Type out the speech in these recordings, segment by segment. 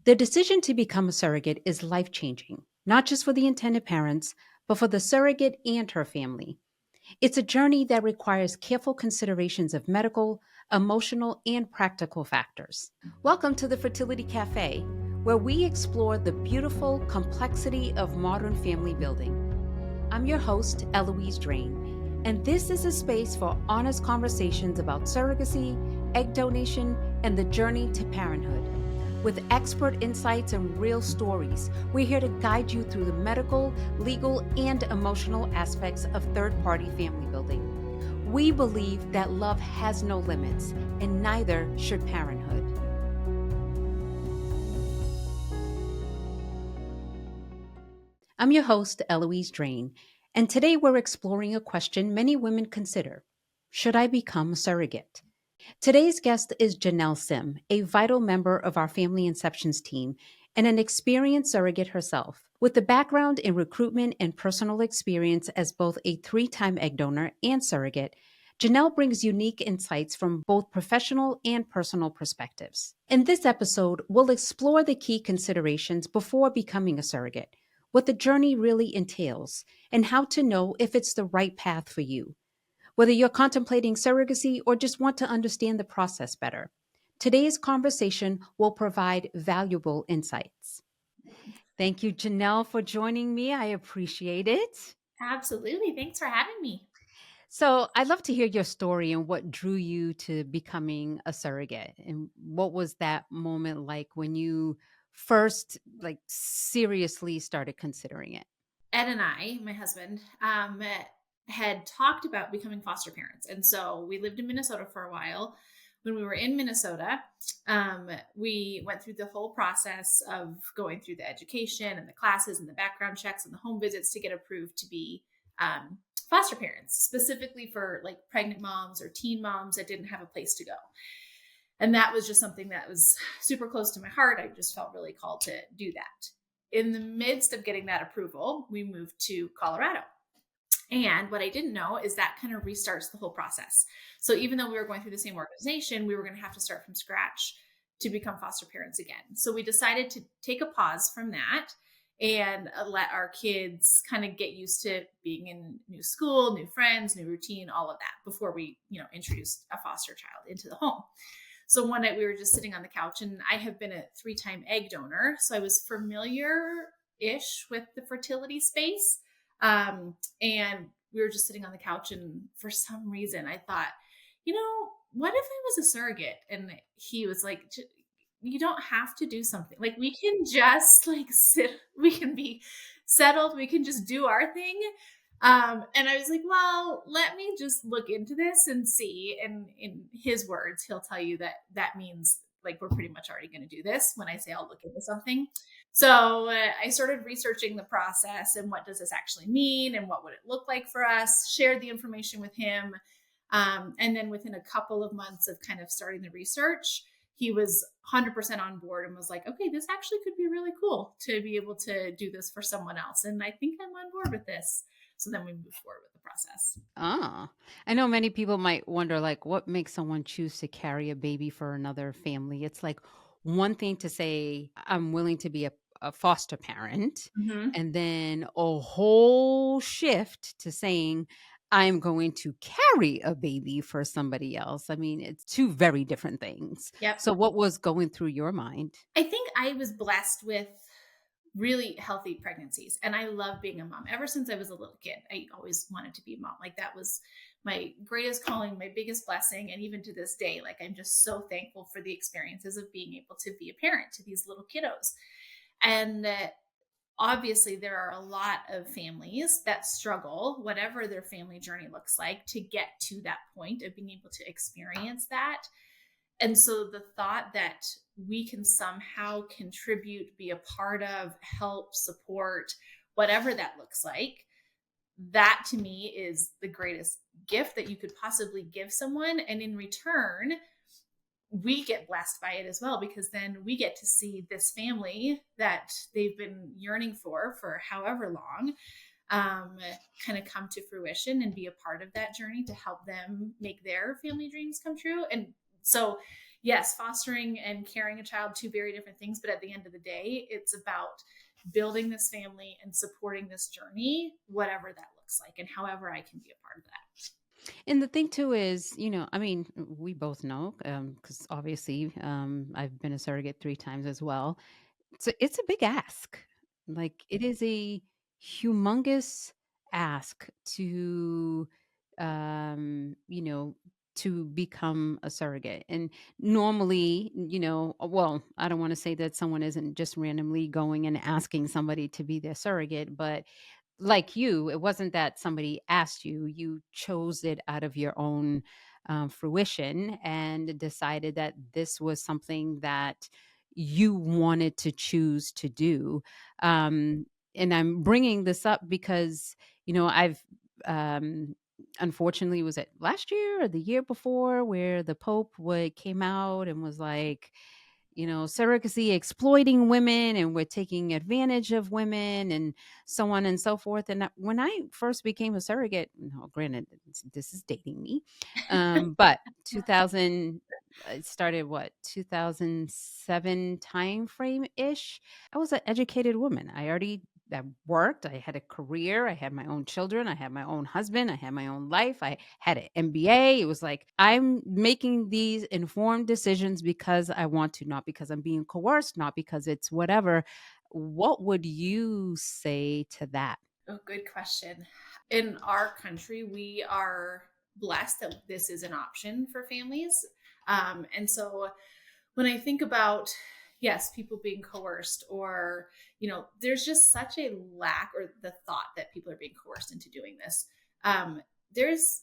The decision to become a surrogate is life changing, not just for the intended parents, but for the surrogate and her family. It's a journey that requires careful considerations of medical, emotional, and practical factors. Welcome to the Fertility Cafe, where we explore the beautiful complexity of modern family building. I'm your host, Eloise Drain, and this is a space for honest conversations about surrogacy, egg donation, and the journey to parenthood. With expert insights and real stories, we're here to guide you through the medical, legal, and emotional aspects of third party family building. We believe that love has no limits, and neither should parenthood. I'm your host, Eloise Drain, and today we're exploring a question many women consider: should I become a surrogate? Today's guest is Janelle Sim, a vital member of our Family Inceptions team and an experienced surrogate herself. With a background in recruitment and personal experience as both a three-time egg donor and surrogate, Janelle brings unique insights from both professional and personal perspectives. In this episode, we'll explore the key considerations before becoming a surrogate, what the journey really entails, and how to know if it's the right path for you. Whether you're contemplating surrogacy or just want to understand the process better, today's conversation will provide valuable insights. Thank you, Janelle, for joining me. I appreciate it. Absolutely. Thanks for having me. So, I'd love to hear your story and what drew you to becoming a surrogate, and what was that moment like when you first seriously started considering it? Ed and I, my husband, had talked about becoming foster parents. And so we lived in Minnesota for a while. When we were in Minnesota, we went through the whole process of going through the education and the classes and the background checks and the home visits to get approved to be foster parents, specifically for like pregnant moms or teen moms that didn't have a place to go. And that was just something that was super close to my heart. I just felt really called to do that. In the midst of getting that approval, we moved to Colorado. And what I didn't know is that kind of restarts the whole process. So even though we were going through the same organization, we were going to have to start from scratch to become foster parents again. So we decided to take a pause from that and let our kids kind of get used to being in new school, new friends, new routine, all of that before we, introduced a foster child into the home. So one night we were just sitting on the couch, and I have been a three-time egg donor. So I was familiar-ish with the fertility space. And we were just sitting on the couch, and for some reason I thought, what if I was a surrogate? And he was like, you don't have to do something. Like, we can just like sit, we can be settled, we can just do our thing. And I was like, well, let me just look into this and see. And in his words, he'll tell you that that means like we're pretty much already going to do this when I say I'll look into something. So I started researching the process and what does this actually mean and what would it look like for us, shared the information with him. And then within a couple of months of kind of starting the research, he was 100% on board and was like, okay, this actually could be really cool to be able to do this for someone else. And I think I'm on board with this. So then we move forward with the process. Ah, I know many people might wonder, what makes someone choose to carry a baby for another family? It's like one thing to say, I'm willing to be a foster parent, Mm-hmm. and then a whole shift to saying, I'm going to carry a baby for somebody else. I mean, it's two very different things. Yep. So, what was going through your mind? I think I was blessed with really healthy pregnancies. And I love being a mom. Ever since I was a little kid, I always wanted to be a mom. Like, that was my greatest calling, my biggest blessing. And even to this day, like, I'm just so thankful for the experiences of being able to be a parent to these little kiddos. And obviously, there are a lot of families that struggle, whatever their family journey looks like, to get to that point of being able to experience that. And so the thought that we can somehow contribute, be a part of, help, support, whatever that looks like, that to me is the greatest gift that you could possibly give someone. And in return, we get blessed by it as well, because then we get to see this family that they've been yearning for however long, kind of come to fruition and be a part of that journey to help them make their family dreams come true. And so, yes, fostering and carrying a child, two very different things. But at the end of the day, it's about building this family and supporting this journey, whatever that looks like, and however I can be a part of that. And the thing too is, I mean, we both know, because obviously, I've been a surrogate 3 times as well. It's a big ask. Like, it is a humongous ask to, um, you know, to become a surrogate. And normally, well, I don't want to say that someone isn't just randomly going and asking somebody to be their surrogate, but like you, it wasn't that somebody asked you, you chose it out of your own fruition and decided that this was something that you wanted to choose to do. Um, and I'm bringing this up because, I've um, unfortunately, was it last year or the year before where the Pope came out and was like, surrogacy exploiting women and we're taking advantage of women and so on and so forth. And when I first became a surrogate, no, granted, this is dating me, but 2000, it started what, 2007 time frame ish. I was an educated woman. I worked, I had a career, I had my own children, I had my own husband, I had my own life, I had an MBA. It was like, I'm making these informed decisions because I want to, not because I'm being coerced, not because it's whatever. What would you say to that? Oh, good question. In our country, we are blessed that this is an option for families. And so when I think about, yes, people being coerced, or, there's just such a lack, or the thought that people are being coerced into doing this. There's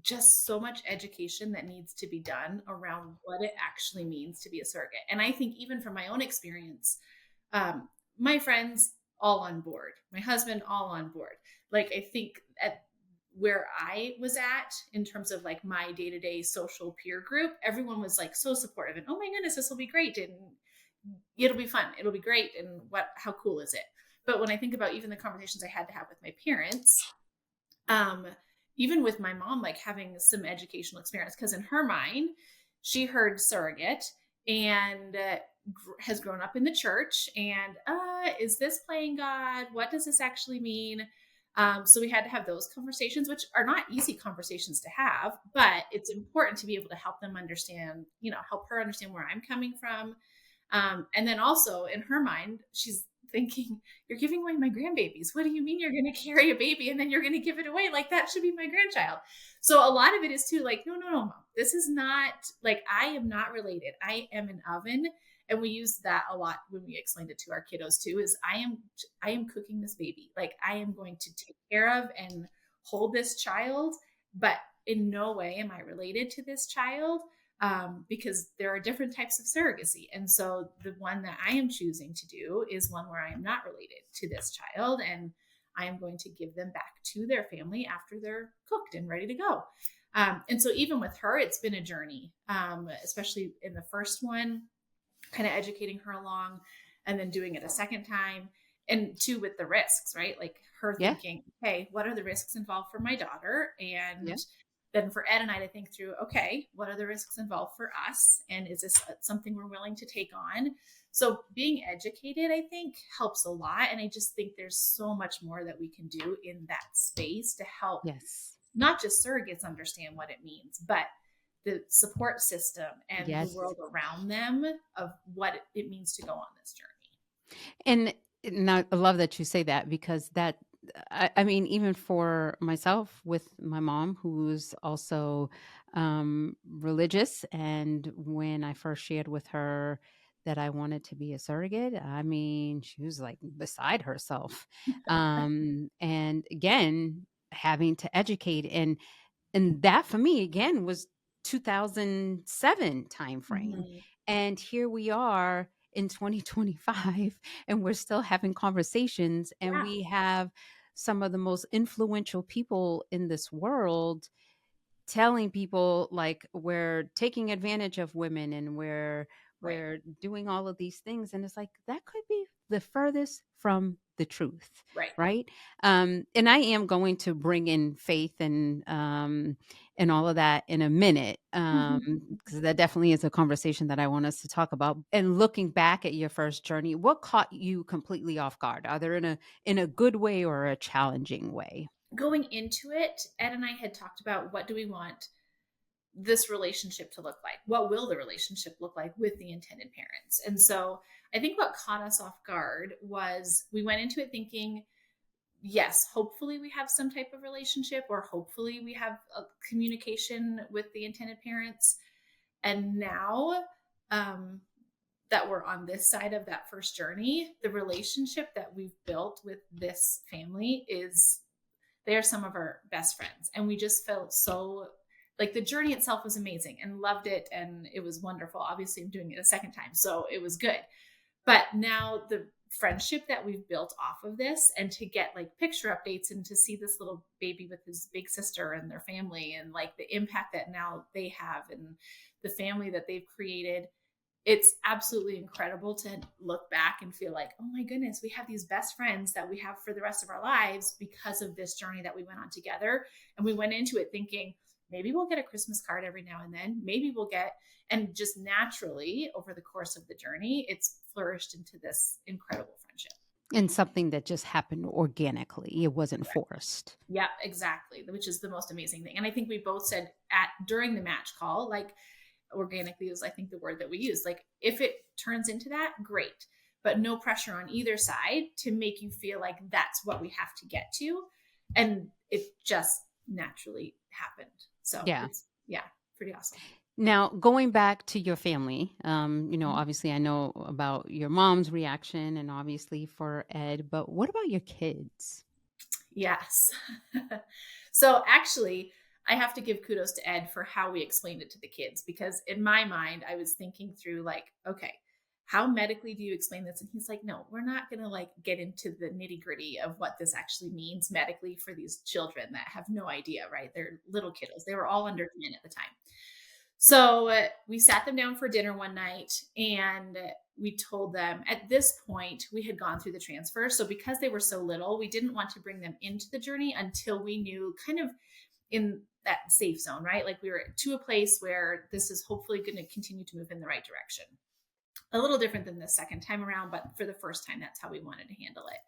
just so much education that needs to be done around what it actually means to be a surrogate. And I think even from my own experience, my friends all on board, my husband all on board. Like, I think at where I was at in terms of like my day-to-day social peer group, everyone was like so supportive and, oh my goodness, this will be great and it'll be fun, it'll be great, and how cool is it? But when I think about even the conversations I had to have with my parents, um, even with my mom, like having some educational experience, because in her mind, she heard surrogate and has grown up in the church. And is this playing God? What does this actually mean? So we had to have those conversations, which are not easy conversations to have, but it's important to be able to help them understand, help her understand where I'm coming from. And then also in her mind, she's thinking, you're giving away my grandbabies. What do you mean you're going to carry a baby and then you're going to give it away? Like, that should be my grandchild. So a lot of it is too like, no, no, no, mom. This is not like, I am not related. I am an oven. And we use that a lot when we explained it to our kiddos too, is I am cooking this baby. Like, I am going to take care of and hold this child, but in no way am I related to this child, because there are different types of surrogacy. And so the one that I am choosing to do is one where I am not related to this child, and I am going to give them back to their family after they're cooked and ready to go. And so even with her, it's been a journey, especially in the first one, kind of educating her along, and then doing it a second time. And two, with the risks, right? Like her Yeah. thinking, hey, what are the risks involved for my daughter? Yeah. And then for Ed and I to think through, okay, what are the risks involved for us? And is this something we're willing to take on? So being educated, I think, helps a lot. And I just think there's so much more that we can do in that space to help Yes. not just surrogates understand what it means, but the support system and the Yes. world around them of what it means to go on this journey. And now I love that you say that because I mean, even for myself with my mom, who's also religious, and when I first shared with her that I wanted to be a surrogate, I mean, she was like beside herself. And again, having to educate, and that for me again was 2007 timeframe. Mhm. And here we are in 2025 and we're still having conversations, and Yeah, we have some of the most influential people in this world telling people like we're taking advantage of women and we're right. doing all of these things, and it's like that could be the furthest from the truth, Right. right? And I am going to bring in faith and all of that in a minute, Mhm. because that definitely is a conversation that I want us to talk about. And looking back at your first journey, what caught you completely off guard, either in a good way or a challenging way? Going into it, Ed and I had talked about what do we want this relationship to look like? What will the relationship look like with the intended parents? And so I think what caught us off guard was we went into it thinking, yes, hopefully we have some type of relationship, or hopefully we have a communication with the intended parents. And now, um, that we're on this side of that first journey, the relationship that we've built with this family is, they are some of our best friends. And we just felt so like the journey itself was amazing and loved it. And it was wonderful. Obviously, I'm doing it a second time. So it was good. But now the friendship that we've built off of this, and to get like picture updates and to see this little baby with his big sister and their family, and like the impact that now they have and the family that they've created, it's absolutely incredible to look back and feel like, oh my goodness, we have these best friends that we have for the rest of our lives because of this journey that we went on together. And we went into it thinking, maybe we'll get a Christmas card every now and then. Maybe we'll get, and just naturally over the course of the journey, it's flourished into this incredible friendship. And something that just happened organically. It wasn't Correct. forced. Yeah, exactly. Which is the most amazing thing. And I think we both said at during the match call, like, organically is I think the word that we use. Like, if it turns into that, great, but no pressure on either side to make you feel like that's what we have to get to. And it just naturally happened. So Yeah. it's, yeah, pretty awesome. Now, going back to your family, Mhm. obviously I know about your mom's reaction and obviously for Ed, but what about your kids? Yes. So actually, I have to give kudos to Ed for how we explained it to the kids, because in my mind, I was thinking through like, okay, how medically do you explain this? And he's like, no, we're not going to like get into the nitty gritty of what this actually means medically for these children that have no idea, right? They're little kiddos. They were all under 10 at the time. So we sat them down for dinner one night, and we told them at this point we had gone through the transfer. So because they were so little, we didn't want to bring them into the journey until we knew kind of in that safe zone, right? Like we were to a place where this is hopefully going to continue to move in the right direction. A little different than the second time around, but for the first time, that's how we wanted to handle it.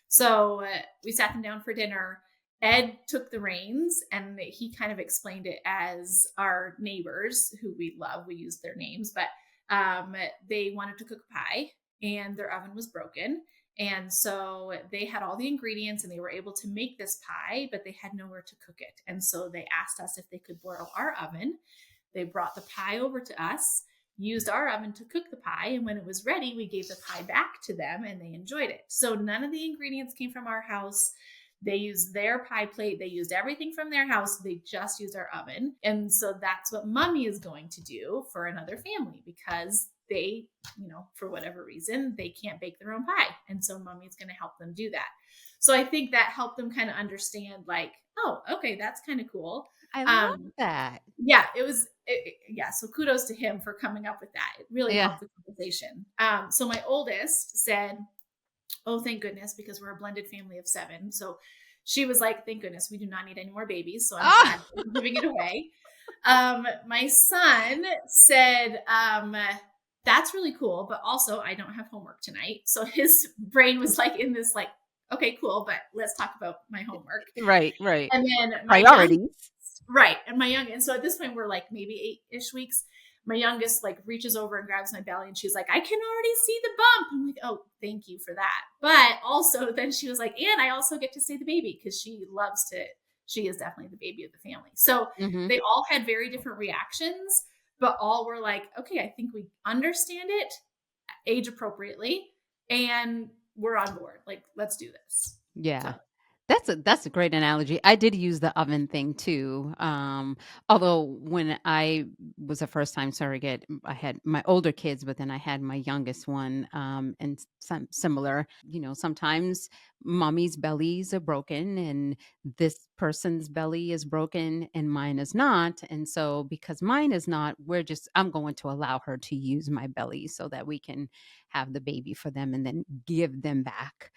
So we sat them down for dinner. Ed took the reins, and he kind of explained it as our neighbors who we love. We use their names, but they wanted to cook pie, and their oven was broken. And so they had all the ingredients and they were able to make this pie, but they had nowhere to cook it. And so they asked us if they could borrow our oven. They brought the pie over to us, used our oven to cook the pie. And when it was ready, we gave the pie back to them and they enjoyed it. So none of the ingredients came from our house. They used their pie plate. They used everything from their house. They just used our oven. And so that's what mommy is going to do for another family, because they, for whatever reason, they can't bake their own pie. And so mommy's going to help them do that. So I think that helped them kind of understand, like, oh, okay, that's kind of cool. I love Um, that. yeah, yeah. So kudos to him for coming up with that. It really Yeah. helped the conversation. So my oldest said, oh, thank goodness, because we're a blended family of 7. So she was like, thank goodness, we do not need any more babies. So I'm glad Oh, we're giving it away. My son said, that's really cool, but also I don't have homework tonight. So his brain was like in this, like, okay, cool, but let's talk about my homework. right, right. And then my young, Priorities. right. And my young, and so at this point, we're like maybe 8-ish weeks. My youngest like reaches over and grabs my belly and she's like, I can already see the bump. I'm like, oh, thank you for that. But also then she was like, and I also get to see the baby, because she loves to, she is definitely the baby of the family. So Hmm. they all had very different reactions, but all were like, okay, I think we understand it age appropriately and we're on board. Like, let's do this. So Yeah. That's a great analogy. I did use the oven thing too. Although when I was a first time surrogate, I had my older kids, but then I had my youngest one. And some similar, sometimes mommy's bellies are broken and this person's belly is broken and mine is not. And so because mine is not, I'm going to allow her to use my belly so that we can have the baby for them and then give them back.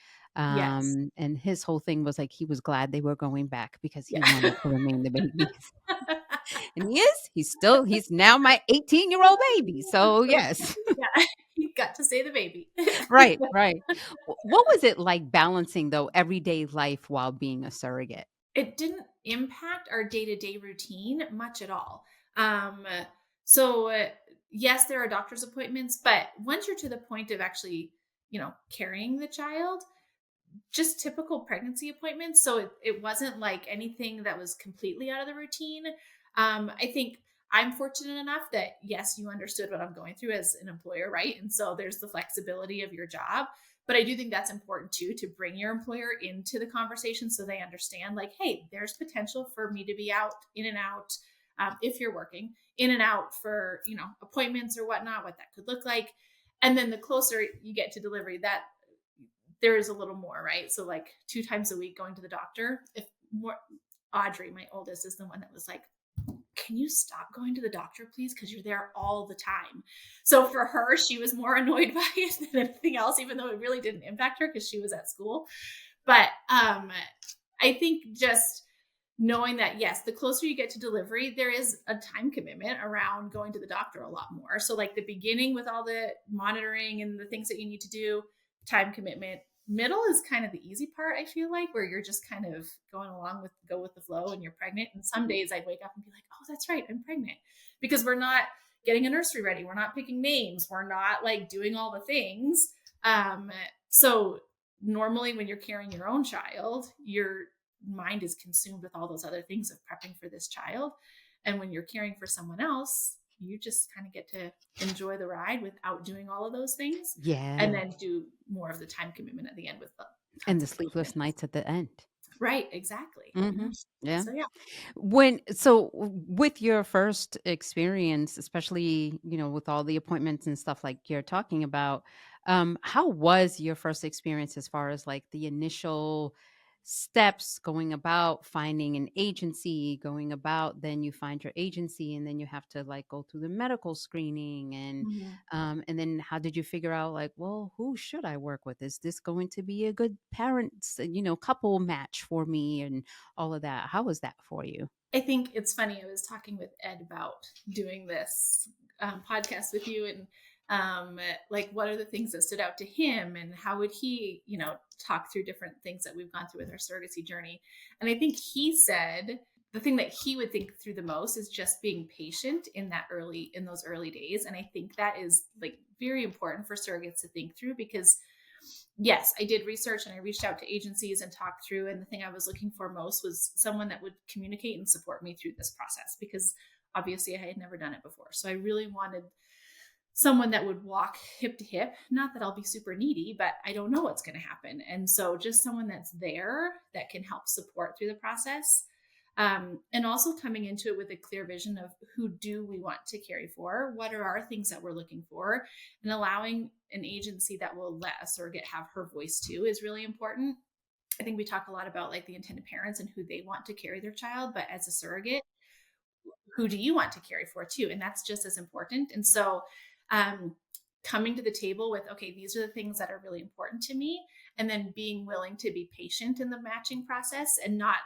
Yes. And his whole thing was like he was glad they were going back because he Yeah. wanted to remain the baby. And he is. He's now my 18-year-old baby. So So yes. yeah, he got to say the baby. Right, right. What was it like balancing though everyday life while being a surrogate? It didn't impact our day-to-day routine much at all. Um, so yes, there are doctor's appointments, but once you're to the point of actually, carrying the child, just typical pregnancy appointments. So it wasn't like anything that was completely out of the routine. I think I'm fortunate enough that, yes, you understood what I'm going through as an employer, right? And so there's the flexibility of your job. But I do think that's important too, to bring your employer into the conversation so they understand, like, hey, there's potential for me to be out, in and out, if you're working, in and out for, appointments or whatnot, what that could look like. And then the closer you get to delivery, that there is a little more, right? So like 2 times a week going to the doctor. If more, Audrey, my oldest, is the one that was like, can you stop going to the doctor, please? Because you're there all the time. So for her, she was more annoyed by it than anything else, even though it really didn't impact her because she was at school. But I think just knowing that, yes, the closer you get to delivery, there is a time commitment around going to the doctor a lot more. So like the beginning with all the monitoring and the things that you need to do, time commitment. Middle is kind of the easy part, I feel like, where you're just kind of going along with, go with the flow, and you're pregnant. And some days I'd wake up and be like, oh, that's right, I'm pregnant, because we're not getting a nursery ready, we're not picking names, we're not like doing all the things. So normally when you're carrying your own child, your mind is consumed with all those other things of prepping for this child. And when you're caring for someone else, you just kind of get to enjoy the ride without doing all of those things, and Yeah. then do more of the time commitment at the end with the And tons the of sleepless patience. nights at the end. Right, exactly. Mhm. Yeah. So yeah. With your first experience, especially, with all the appointments and stuff like you're talking about, how was your first experience as far as like the initial steps going about finding an agency, going about then you find your agency and then you have to like go through the medical screening Mhm. and then how did you figure out like, well, who should I work with? Is this going to be a good parents, couple match for me and all of that? How was that for you? I think it's funny. I was talking with Ed about doing this podcast with you, and like, what are the things that stood out to him, and how would he, talk through different things that we've gone through with our surrogacy journey. And I think he said the thing that he would think through the most is just being patient in those early days. And I think that is like very important for surrogates to think through, because yes, I did research and I reached out to agencies and talked through. And the thing I was looking for most was someone that would communicate and support me through this process, because obviously I had never done it before. So I really wanted someone that would walk hip to hip. Not that I'll be super needy, but I don't know what's going to happen. And so just someone that's there that can help support through the process. And also coming into it with a clear vision of who do we want to carry for, what are our things that we're looking for, and allowing an agency that will let a surrogate have her voice too is really important. I think we talk a lot about like the intended parents and who they want to carry their child, but as a surrogate, who do you want to carry for too? And that's just as important. And so um, coming to the table with, okay, these are the things that are really important to me, and then being willing to be patient in the matching process, and not,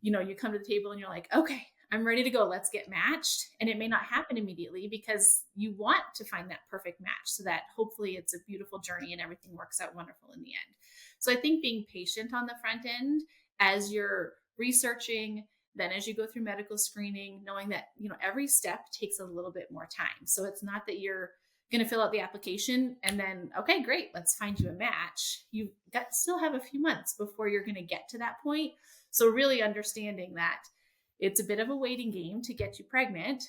you come to the table and you're like, okay, I'm ready to go. Let's get matched. And it may not happen immediately because you want to find that perfect match so that hopefully it's a beautiful journey and everything works out wonderful in the end. So I think being patient on the front end as you're researching, then as you go through medical screening, knowing that, every step takes a little bit more time. So it's not that you're going to fill out the application and then, okay, great, let's find you a match. You've got still have a few months before you're going to get to that point. So really understanding that it's a bit of a waiting game to get you pregnant,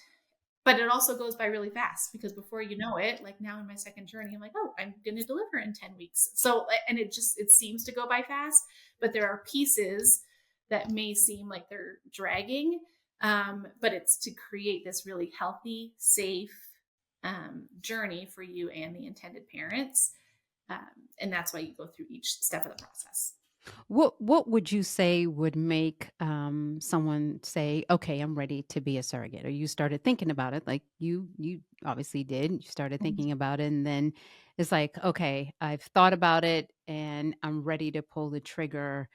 but it also goes by really fast, because before you know it, like now in my second journey, I'm like, oh, I'm going to deliver in 10 weeks. So, and it seems to go by fast, but there are pieces that may seem like they're dragging. But it's to create this really healthy, safe journey for you and the intended parents. And that's why you go through each step of the process. What would you say would make someone say, "Okay, I'm ready to be a surrogate"? Or you started thinking about it, like you obviously did. You started thinking about it, and then it's like, "Okay, I've thought about it, and I'm ready to pull the trigger.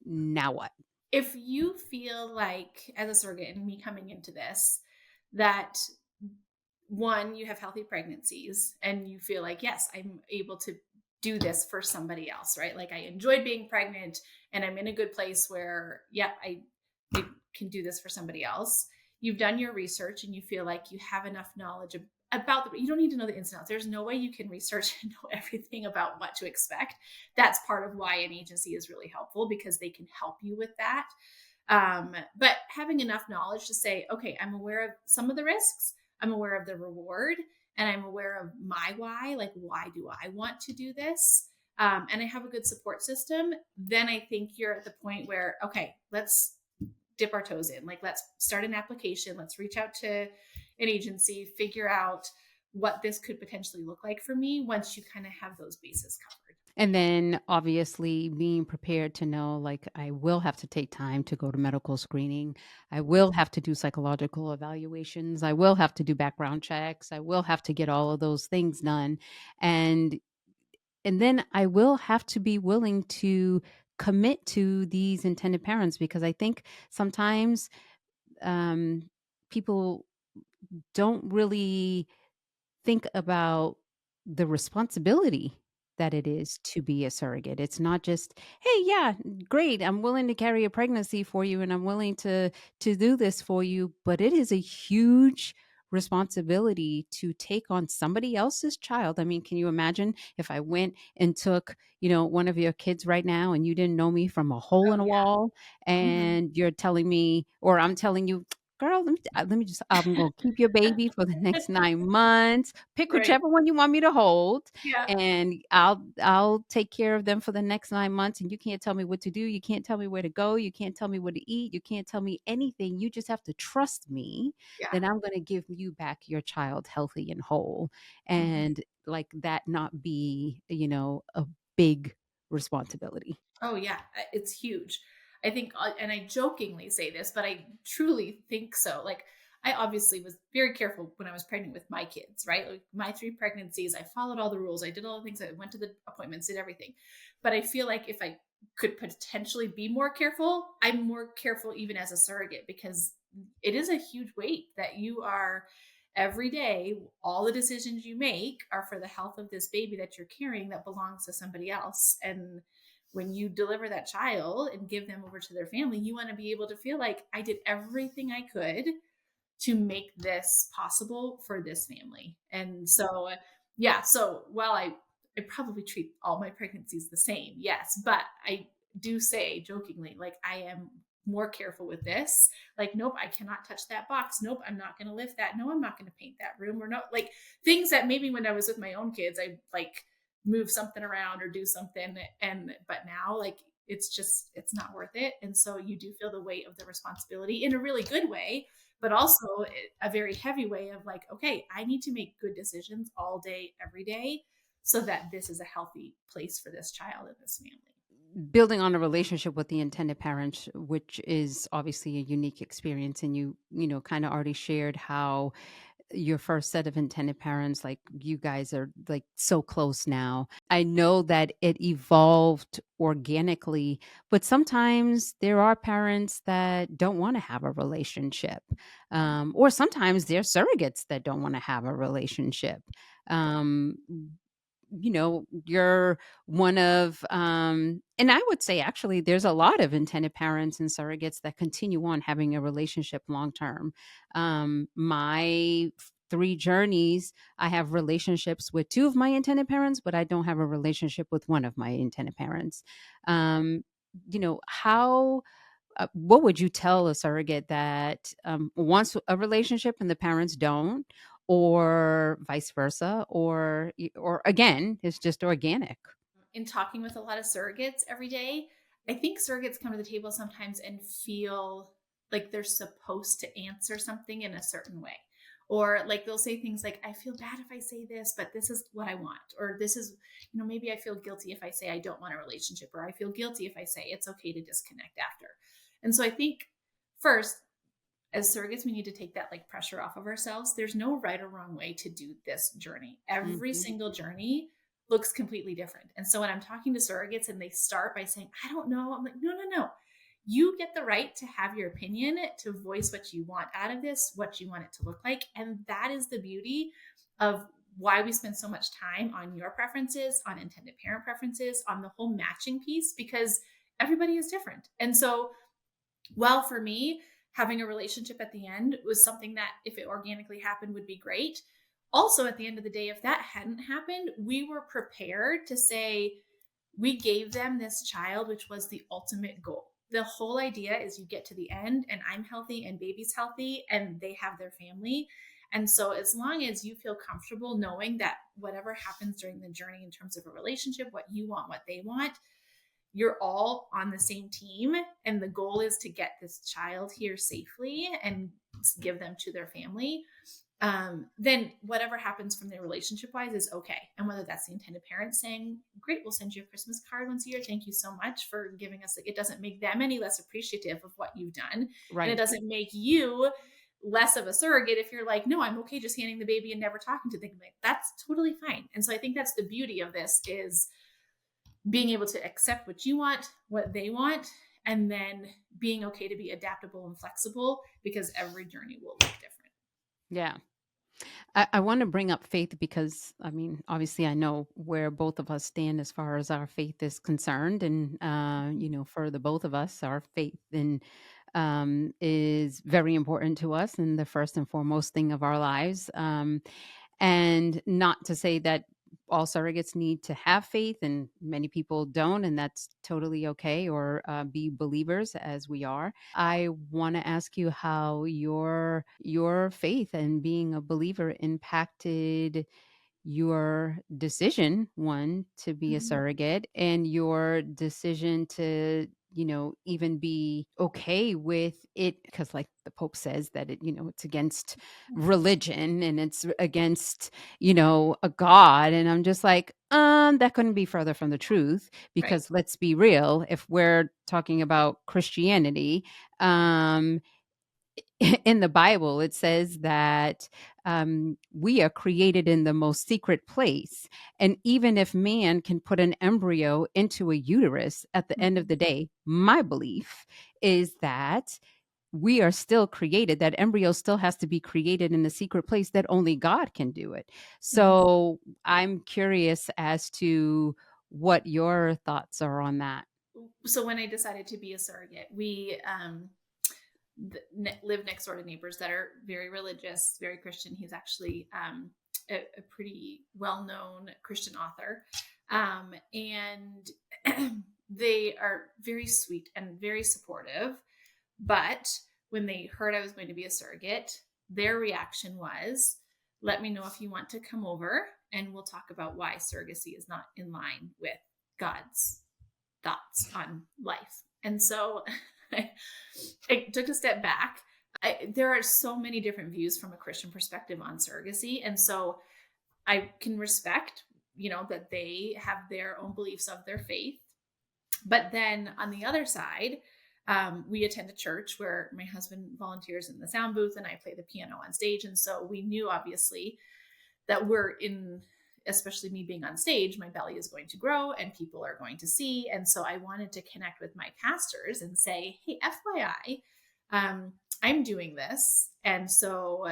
Now what?" If you feel like, as a surrogate, and me coming into this, that one, you have healthy pregnancies and you feel like, yes, I'm able to do this for somebody else, right? Like I enjoyed being pregnant and I'm in a good place where, yeah, I can do this for somebody else. You've done your research and you feel like you have enough knowledge about the, you don't need to know the ins and outs. There's no way you can research and know everything about what to expect. That's part of why an agency is really helpful, because they can help you with that. But having enough knowledge to say, okay, I'm aware of some of the risks, I'm aware of the reward, and I'm aware of my why. Like, why do I want to do this? And I have a good support system. Then I think you're at the point where, okay, let's dip our toes in. Like, let's start an application. Let's reach out to an agency, figure out what this could potentially look like for me once you kind of have those bases covered. And then obviously being prepared to know, like, I will have to take time to go to medical screening. I will have to do psychological evaluations. I will have to do background checks. I will have to get all of those things done. And and then I will have to be willing to commit to these intended parents, because I think sometimes um, people don't really think about the responsibility that it is to be a surrogate. It's not just, "Hey, yeah, great. I'm willing to carry a pregnancy for you and I'm willing to do this for you," but it is a huge responsibility to take on somebody else's child. I mean, can you imagine if I went and took, one of your kids right now and you didn't know me from a hole Oh, in a yeah. wall, Mhm. and you're telling me, or I'm telling you, "Girl, let me just I'm gonna keep your baby for the next 9 months. Pick Right. whichever one you want me to hold, Yeah. and I'll take care of them for the next 9 months, and you can't tell me what to do, you can't tell me where to go, you can't tell me what to eat, you can't tell me anything, you just have to trust me Yeah. that I'm gonna give you back your child healthy and whole," Mhm. and, like, that not be, a big responsibility. Oh yeah, it's huge. I think, and I jokingly say this, but I truly think so. Like, I obviously was very careful when I was pregnant with my kids, right? Like my three pregnancies, I followed all the rules. I did all the things. I went to the appointments, did everything. But I feel like if I could potentially be more careful, I'm more careful even as a surrogate, because it is a huge weight that you are every day. All the decisions you make are for the health of this baby that you're carrying that belongs to somebody else. And when you deliver that child and give them over to their family, you want to be able to feel like I did everything I could to make this possible for this family. And so, yeah, so while I probably treat all my pregnancies the same, yes, but I do say jokingly, like, I am more careful with this. Like, nope, I cannot touch that box. Nope, I'm not going to lift that. No, I'm not going to paint that room. Or no, like things that maybe when I was with my own kids, I like move something around or do something. And, but now, like, it's not worth it. And so you do feel the weight of the responsibility in a really good way, but also a very heavy way of like, okay, I need to make good decisions all day, every day, so that this is a healthy place for this child and this family. Building on a relationship with the intended parents, which is obviously a unique experience, and kind of already shared how your first set of intended parents, like, you guys are like so close now. I know that it evolved organically, but sometimes there are parents that don't want to have a relationship, or sometimes there are surrogates that don't want to have a relationship. um, you're one of, and I would say actually there's a lot of intended parents and surrogates that continue on having a relationship long term. My three journeys, I have relationships with two of my intended parents, but I don't have a relationship with one of my intended parents. um how what would you tell a surrogate that wants a relationship and the parents don't, or vice versa, or again, it's just organic? In talking with a lot of surrogates every day, I think surrogates come to the table sometimes and feel like they're supposed to answer something in a certain way, Or like they'll say things like, I feel bad if I say this, but this is what I want. Or this is, maybe I feel guilty if I say I don't want a relationship, or I feel guilty if I say it's okay to disconnect after. And so I think first, as surrogates, we need to take that like pressure off of ourselves. There's no right or wrong way to do this journey. Every Mhm. single journey looks completely different. And so when I'm talking to surrogates and they start by saying, I don't know, I'm like, no, no, no. You get the right to have your opinion, to voice what you want out of this, what you want it to look like. And that is the beauty of why we spend so much time on your preferences, on intended parent preferences, on the whole matching piece, because everybody is different. And so well, for me, having a relationship at the end was something that, if it organically happened, would be great. Also, at the end of the day, if that hadn't happened, we were prepared to say, we gave them this child, which was the ultimate goal. The whole idea is you get to the end and I'm healthy and baby's healthy and they have their family. And so, as long as you feel comfortable knowing that whatever happens during the journey in terms of a relationship, what you want, what they want, you're all on the same team, and the goal is to get this child here safely and give them to their family, then whatever happens from their relationship wise is okay. And whether that's the intended parent saying, great, we'll send you a Christmas card once a year, thank you so much for giving us, it doesn't make them any less appreciative of what you've done, and it Right. doesn't make you less of a surrogate if you're like, no, I'm okay just handing the baby and never talking to them. Like, that's totally fine. And so I think that's the beauty of this, is being able to accept what you want, what they want, and then being okay to be adaptable and flexible, because every journey will look different. Yeah. I want to bring up faith because, I mean, obviously, I know where both of us stand as far as our faith is concerned. And, for the both of us, our faith is very important to us and the first and foremost thing of our lives. And not to say that all surrogates need to have faith, and many people don't, and that's totally okay, or be believers as we are. I want to ask you how your faith and being a believer impacted your decision, one, to be a Mhm. surrogate, and your decision to, even be okay with it, because like the Pope says that it's against religion and it's against, a God. And I'm just like, that couldn't be further from the truth, Right. because let's be real, if we're talking about Christianity, um in the Bible, it says that we are created in the most secret place. And even if man can put an embryo into a uterus, at the end of Mhm. the day, my belief is that we are still created. That embryo still has to be created in a secret place that only God can do it. Mhm. So I'm curious as to what your thoughts are on that. So when I decided to be a surrogate, we live next door to neighbors that are very religious, very Christian. He's actually a pretty well-known Christian author, and they are very sweet and very supportive. But when they heard I was going to be a surrogate, their reaction was, let me know if you want to come over and we'll talk about why surrogacy is not in line with God's thoughts on life. And so I took a step back. There are so many different views from a Christian perspective on surrogacy. And so I can respect, that they have their own beliefs of their faith. But then on the other side, we attend a church where my husband volunteers in the sound booth and I play the piano on stage. And so we knew, obviously, that we're in, especially me being on stage, my belly is going to grow and people are going to see. And so I wanted to connect with my pastors and say, hey, FYI, I'm doing this. And so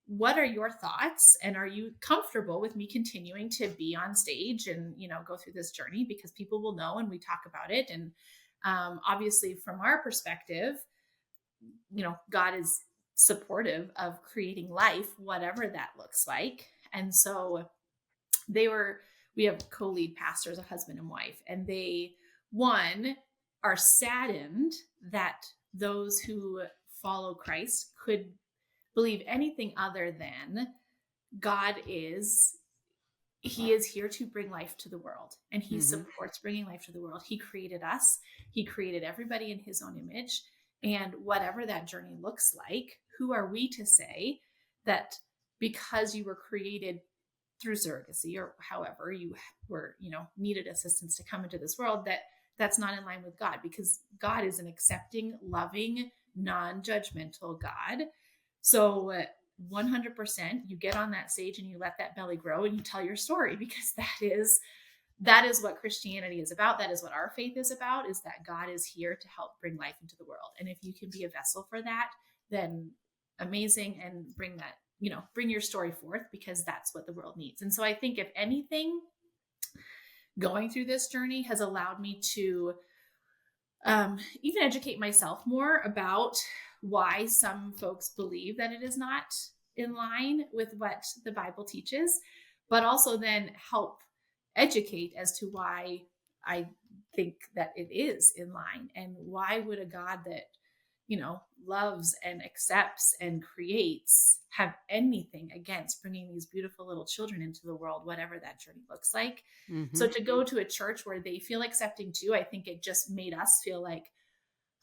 what are your thoughts? And are you comfortable with me continuing to be on stage and, go through this journey? Because people will know and we talk about it. And obviously, from our perspective, God is supportive of creating life, whatever that looks like. And so we have co-lead pastors, a husband and wife, and they, one, are saddened that those who follow Christ could believe anything other than God is he is here to bring life to the world, and he Hmm. supports bringing life to the world. He created us, he created everybody in his own image, and whatever that journey looks like, who are we to say that because you were created through surrogacy or however you were, needed assistance to come into this world, that's not in line with God, because God is an accepting, loving, non-judgmental God. So 100% you get on that stage and you let that belly grow and you tell your story, because that is what Christianity is about. That is what our faith is about, is that God is here to help bring life into the world. And if you can be a vessel for that, then amazing. And bring your story forth, because that's what the world needs. And so I think, if anything, going through this journey has allowed me to even educate myself more about why some folks believe that it is not in line with what the Bible teaches, but also then help educate as to why I think that it is in line. And why would a God that, loves and accepts and creates have anything against bringing these beautiful little children into the world, whatever that journey looks like. Mm-hmm. So to go to a church where they feel accepting too, I think it just made us feel like,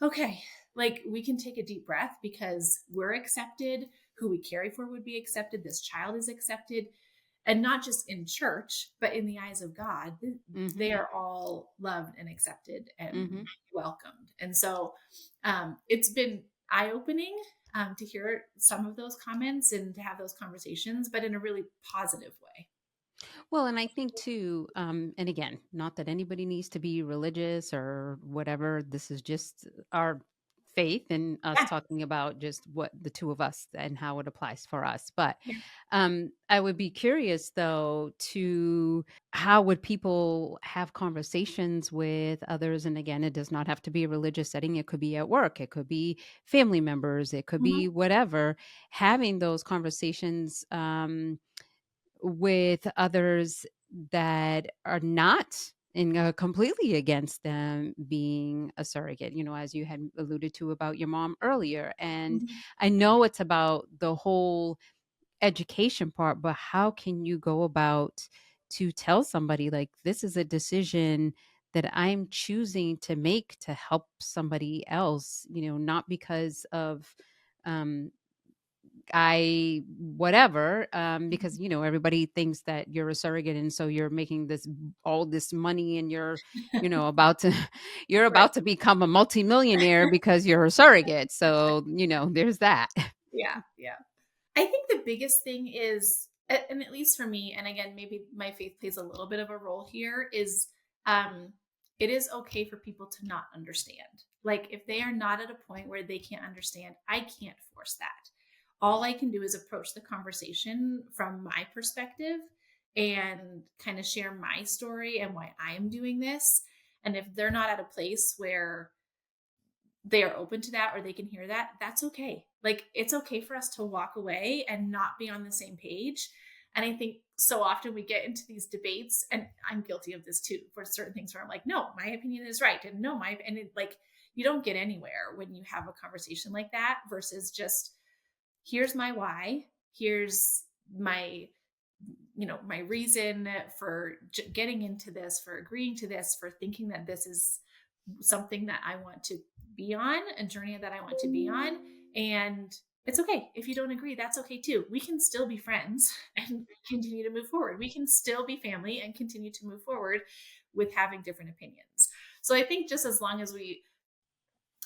okay, like we can take a deep breath, because we're accepted. Who we carry for would be accepted. This child is accepted. And not just in church, but in the eyes of God, Mm-hmm. they are all loved and accepted and Mm-hmm. welcomed. And so it's been eye-opening to hear some of those comments and to have those conversations, but in a really positive way. Well, and I think too, and again, not that anybody needs to be religious or whatever. This is just our faith and us Yeah. talking about just what the two of us and how it applies for us. But Yeah. I would be curious though to how would people have conversations with others? And again, it does not have to be a religious setting. It could be at work. It could be family members. It could Mhm. be whatever. Having those conversations. With others that are not completely against them being a surrogate, as you had alluded to about your mom earlier. And Mhm. I know it's about the whole education part, but how can you go about to tell somebody like this is a decision that I'm choosing to make to help somebody else, not because of um I whatever, because everybody thinks that you're a surrogate, and so you're making all this money, and you're about to you're Right. about to become a multimillionaire because you're a surrogate. So there's that. Yeah. Yeah. I think the biggest thing is, and at least for me, and again, maybe my faith plays a little bit of a role here, is um, it is okay for people to not understand. Like, if they are not at a point where they can't understand, I can't force that. All I can do is approach the conversation from my perspective and kind of share my story and why I am doing this. And if they're not at a place where they are open to that or they can hear that, that's okay. Like, it's okay for us to walk away and not be on the same page. And I think so often we get into these debates, and I'm guilty of this too, for certain things where I'm like, no, my opinion is right. And no, like, you don't get anywhere when you have a conversation like that versus just, here's my why. Here's my reason for getting into this, for agreeing to this, for thinking that this is something that I want to be on, a journey that I want to be on. And it's okay. If you don't agree, that's okay too. We can still be friends and continue to move forward. We can still be family and continue to move forward with having different opinions. So I think just as long as we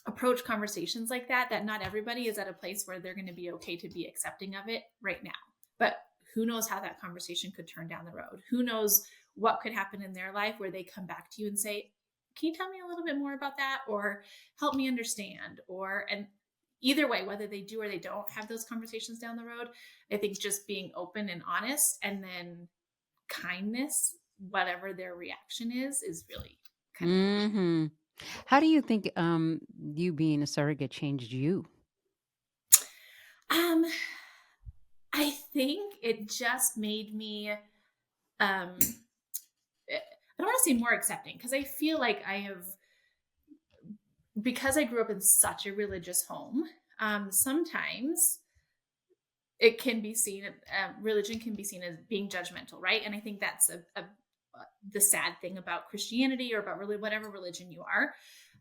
approach conversations like that, that not everybody is at a place where they're going to be okay to be accepting of it right now. But who knows how that conversation could turn down the road? Who knows what could happen in their life where they come back to you and say, can you tell me a little bit more about that, or help me understand? And either way, whether they do or they don't have those conversations down the road, I think just being open and honest, and then kindness, whatever their reaction is really kind of Hmm. How do you think you being a surrogate changed you? um I think it just made me I don't want to say more accepting, because I feel like I have, because I grew up in such a religious home, sometimes it can be seen, religion can be seen as being judgmental, right? And I think that's the sad thing about Christianity, or about really whatever religion you are.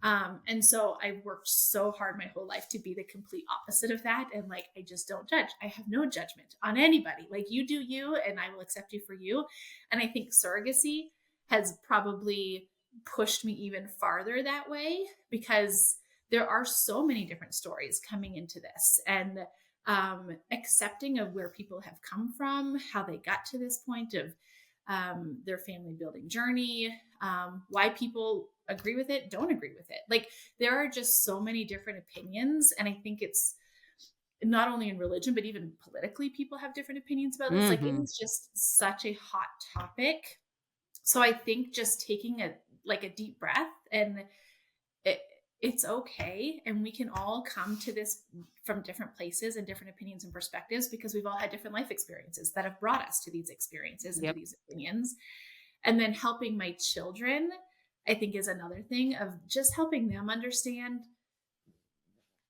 And so I worked so hard my whole life to be the complete opposite of that. And like, I just don't judge. I have no judgment on anybody. Like, you do you, and I will accept you for you. And I think surrogacy has probably pushed me even farther that way, because there are so many different stories coming into this, and accepting of where people have come from, how they got to this point of their family building journey, why people agree with it, don't agree with it. Like, there are just so many different opinions. And I think it's not only in religion, but even politically, people have different opinions about this. Like, it Hmm. is just such a hot topic. So I think just taking a deep breath, and it, it's okay. And we can all come to this from different places and different opinions and perspectives, because we've all had different life experiences that have brought us to these experiences and to Yep. these opinions. And then helping my children, I think, is another thing of just helping them understand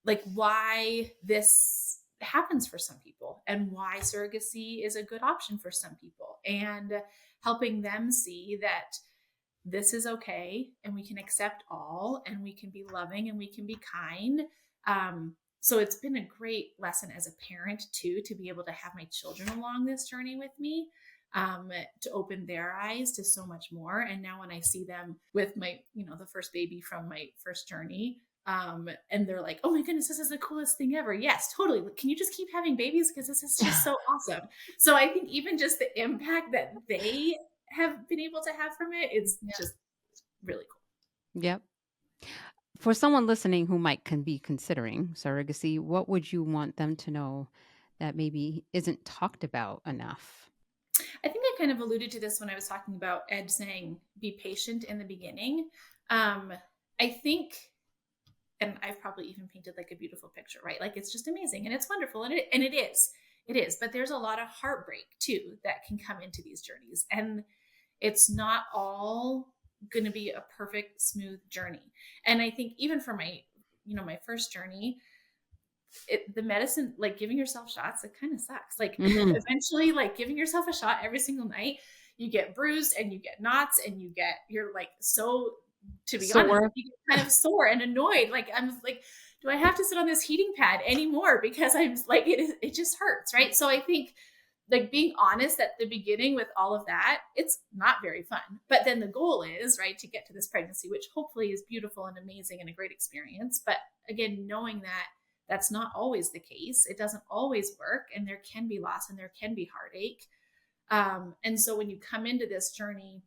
like why this happens for some people, and why surrogacy is a good option for some people, and helping them see that this is okay, and we can accept all, and we can be loving, and we can be kind. So it's been a great lesson as a parent too, to be able to have my children along this journey with me, to open their eyes to so much more. And now when I see them with my, the first baby from my first journey, and they're like, oh my goodness, this is the coolest thing ever. Yes, totally. Can you just keep having babies? Because this is just so awesome. So I think even just the impact that they have been able to have from it is just really cool. Yep. For someone listening who might be considering surrogacy, what would you want them to know that maybe isn't talked about enough? I think I kind of alluded to this when I was talking about Ed saying be patient in the beginning. Um, I think, and I've probably even painted like a beautiful picture, right? Like, it's just amazing and it's wonderful, and it is. It is, but there's a lot of heartbreak too that can come into these journeys, and it's not all going to be a perfect smooth journey. And I think even for my, my first journey, the medicine, like giving yourself shots, it kind of sucks. Like, Hmm. eventually, like giving yourself a shot every single night, you get bruised and you get knots, and you're like, so, to be honest, Sore. you get kind of sore and annoyed. Like, I'm like, do I have to sit on this heating pad anymore? Because I'm like, it just hurts. Right. So I think, like, being honest at the beginning with all of that, it's not very fun. But then the goal is, right, to get to this pregnancy, which hopefully is beautiful and amazing and a great experience. But again, knowing that that's not always the case, it doesn't always work, and there can be loss and there can be heartache. And so when you come into this journey,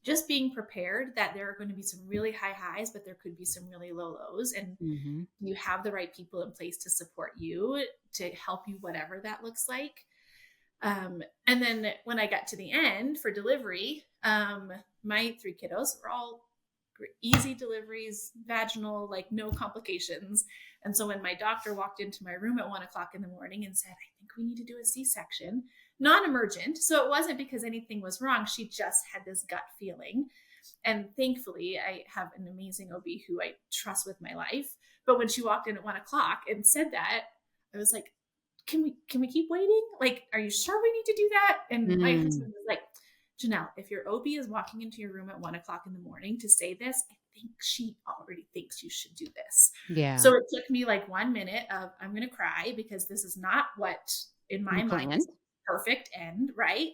just being prepared that there are going to be some really high highs, but there could be some really low lows. And Hmm. you have the right people in place to support you, to help you, whatever that looks like. And then when I got to the end for delivery, my three kiddos were all easy deliveries, vaginal, like no complications. And so when my doctor walked into my room at 1 o'clock in the morning and said, I think we need to do a C-section, non-emergent. So it wasn't because anything was wrong. She just had this gut feeling. And thankfully, I have an amazing OB who I trust with my life. But when she walked in at 1 o'clock and said that, I was like, can we keep waiting? Like, are you sure we need to do that? And my Mm. husband was like, Janelle, if your OB is walking into your room at 1 o'clock in the morning to say this, I think she already thinks you should do this. Yeah. So it took me like 1 minute of, I'm going to cry, because this is not what in my You mind is planned. perfect end, right?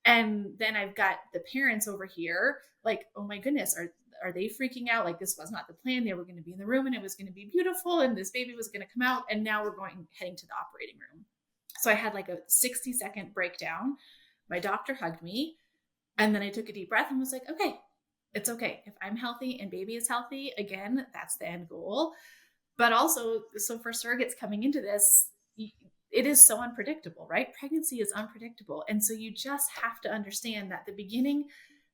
And then I've got the parents over here, like, oh my goodness, are they freaking out? Like, this was not the plan. They were going to be in the room and it was going to be beautiful, and this baby was going to come out, and now we're heading to the operating room. So I had like a 60-second breakdown. My doctor hugged me, and then I took a deep breath and was like, okay, it's okay. If I'm healthy and baby is healthy, again, that's the end goal. But also, so for surrogates coming into this, it is so unpredictable, right? Pregnancy is unpredictable. And so you just have to understand that the beginning,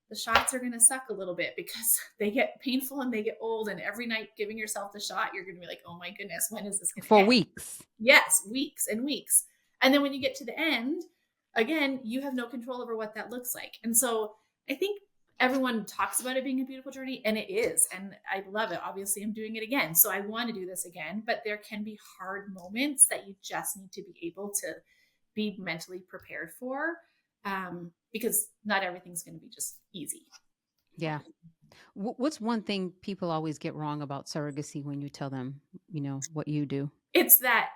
the shots are going to suck a little bit, because they get painful and they get old. And every night giving yourself the shot, you're going to be like, oh my goodness, when is this going to For end? weeks. Yes, weeks and weeks. And then when you get to the end, again, you have no control over what that looks like. And so I think everyone talks about it being a beautiful journey, and it is. And I love it. Obviously, I'm doing it again. So I want to do this again, but there can be hard moments that you just need to be able to be mentally prepared for, because not everything's going to be just easy. Yeah. What's one thing people always get wrong about surrogacy when you tell them, what you do? It's that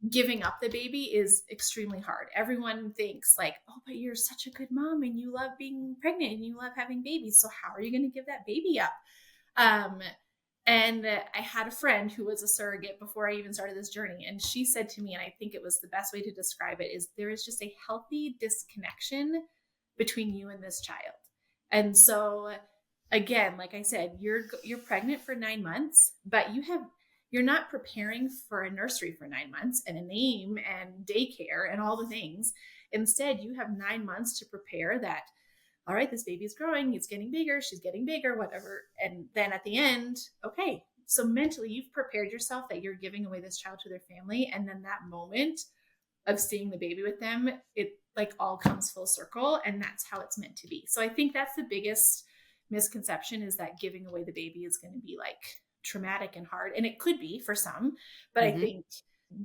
giving up the baby is extremely hard. Everyone thinks like, "Oh, but you're such a good mom and you love being pregnant and you love having babies. So how are you going to give that baby up?" Um, and I had a friend who was a surrogate before I even started this journey. And she said to me, and I think it was the best way to describe it, is there is just a healthy disconnection between you and this child. And so again, like I said, you're pregnant for 9 months, but you're not preparing for a nursery for 9 months and a name and daycare and all the things. Instead, you have 9 months to prepare that, all right, this baby is growing, it's getting bigger, she's getting bigger, whatever. And then at the end, okay, so mentally you've prepared yourself that you're giving away this child to their family. And then that moment of seeing the baby with them, it like all comes full circle. And that's how it's meant to be. So I think that's the biggest misconception, is that giving away the baby is going to be like traumatic and hard. And it could be for some, but I Hmm. think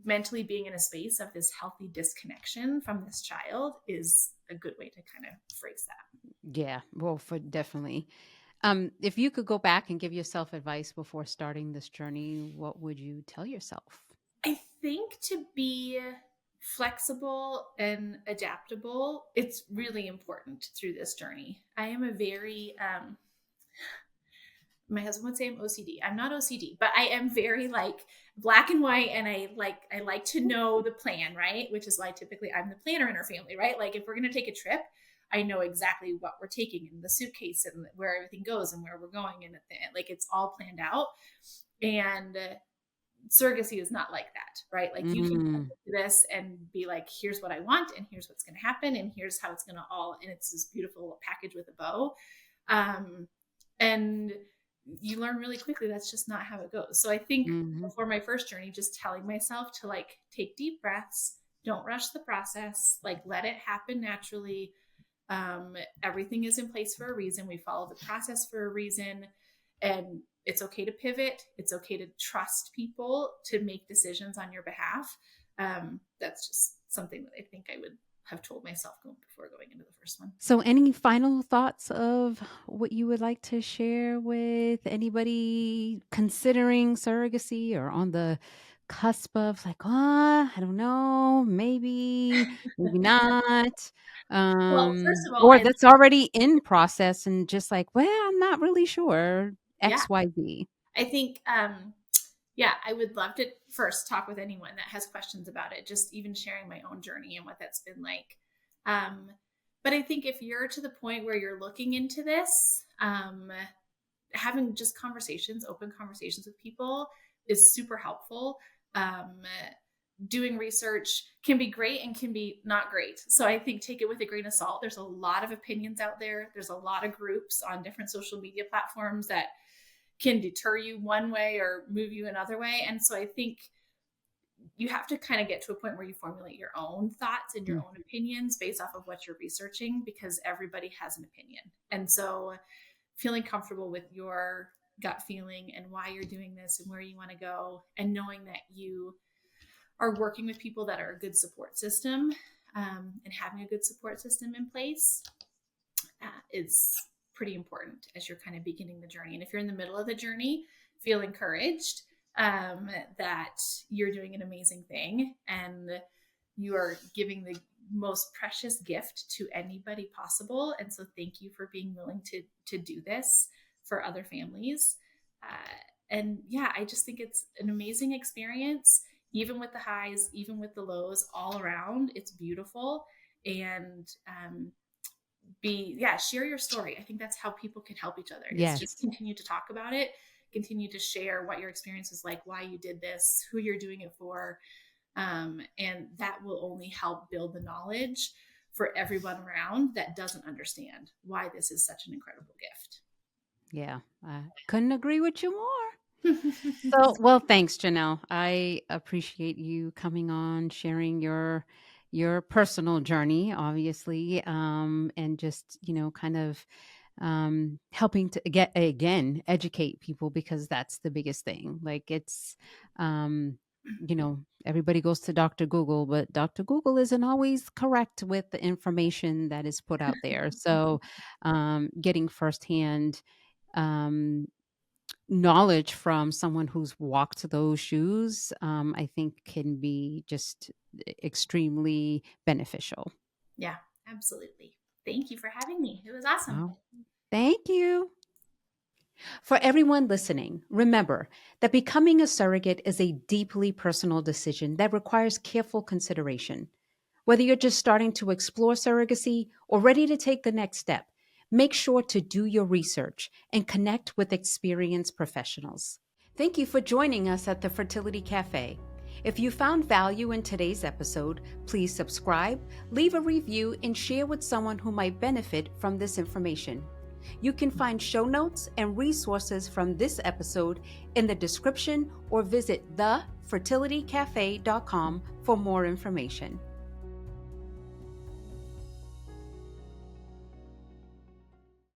mentally being in a space of this healthy disconnection from this child is a good way to kind of phrase that. Yeah, well, for definitely. If you could go back and give yourself advice before starting this journey, what would you tell yourself? I think to be flexible and adaptable, it's really important through this journey. I am a very, my husband would say I'm OCD. I'm not OCD, but I am very like black and white, and I like to know the plan, right? Which is why typically I'm the planner in our family, right? Like if we're going to take a trip, I know exactly what we're taking in the suitcase and where everything goes and where we're going, and like it's all planned out. And surrogacy is not like that, right? Like you can come Mm, into this and be like, here's what I want, and here's what's going to happen, and here's how it's going to all, and it's this beautiful package with a bow. Um, and you learn really quickly that's just not how it goes. So I think mhm, before my first journey, just telling myself to like take deep breaths, don't rush the process, like let it happen naturally. Everything is in place for a reason. We follow the process for a reason. And it's okay to pivot. It's okay to trust people to make decisions on your behalf. That's just something that I think I would have told myself before going into the first one. So, any final thoughts of what you would like to share with anybody considering surrogacy or on the cusp of like, I don't know, maybe not, Well, first of all, or that's already in process and just like, well, I'm not really sure yeah, X, Y, Z. I think, yeah, I would love to first talk with anyone that has questions about it, just even sharing my own journey and what that's been like. Um, but I think if you're to the point where you're looking into this, having just conversations, open conversations with people is super helpful. Um, Doing research can be great and can be not great. So I think take it with a grain of salt. There's a lot of opinions out there. There's a lot of groups on different social media platforms that can deter you one way or move you another way. And so I think you have to kind of get to a point where you formulate your own thoughts and your Mm, own opinions based off of what you're researching, because everybody has an opinion. And so feeling comfortable with your gut feeling and why you're doing this and where you want to go, and knowing that you are working with people that are a good support system, and having a good support system in place is pretty important as you're kind of beginning the journey. And if you're in the middle of the journey, feel encouraged, that you're doing an amazing thing and you are giving the most precious gift to anybody possible. And so thank you for being willing to do this for other families. And yeah, I just think it's an amazing experience, even with the highs, even with the lows, all around. It's beautiful. And share your story. I think that's how people can help each other, is just yes. continue to talk about it, continue to share what your experience is like, why you did this, who you're doing it for. And that will only help build the knowledge for everyone around that doesn't understand why this is such an incredible Yeah. I couldn't agree with you more. gift. So, well, thanks, Janelle. I appreciate you coming on, sharing your personal journey, obviously, and just kind of helping to get again educate people because that's the biggest thing. Like um, everybody goes to Dr. Google, but Dr. Google isn't always correct with the information that is put out there. So, getting firsthand um, knowledge from someone who's walked those shoes, I think can be just extremely beneficial. Yeah, absolutely. Thank you for having me. It was awesome. Oh, thank you. For everyone listening, remember that becoming a surrogate is a deeply personal decision that requires careful consideration. Whether you're just starting to explore surrogacy or ready to take the next step, make sure to do your research and connect with experienced professionals. Thank you for joining us at the Fertility Cafe. If you found value in today's episode, please subscribe, leave a review, and share with someone who might benefit from this information. You can find show notes and resources from this episode in the description or visit thefertilitycafe.com for more information.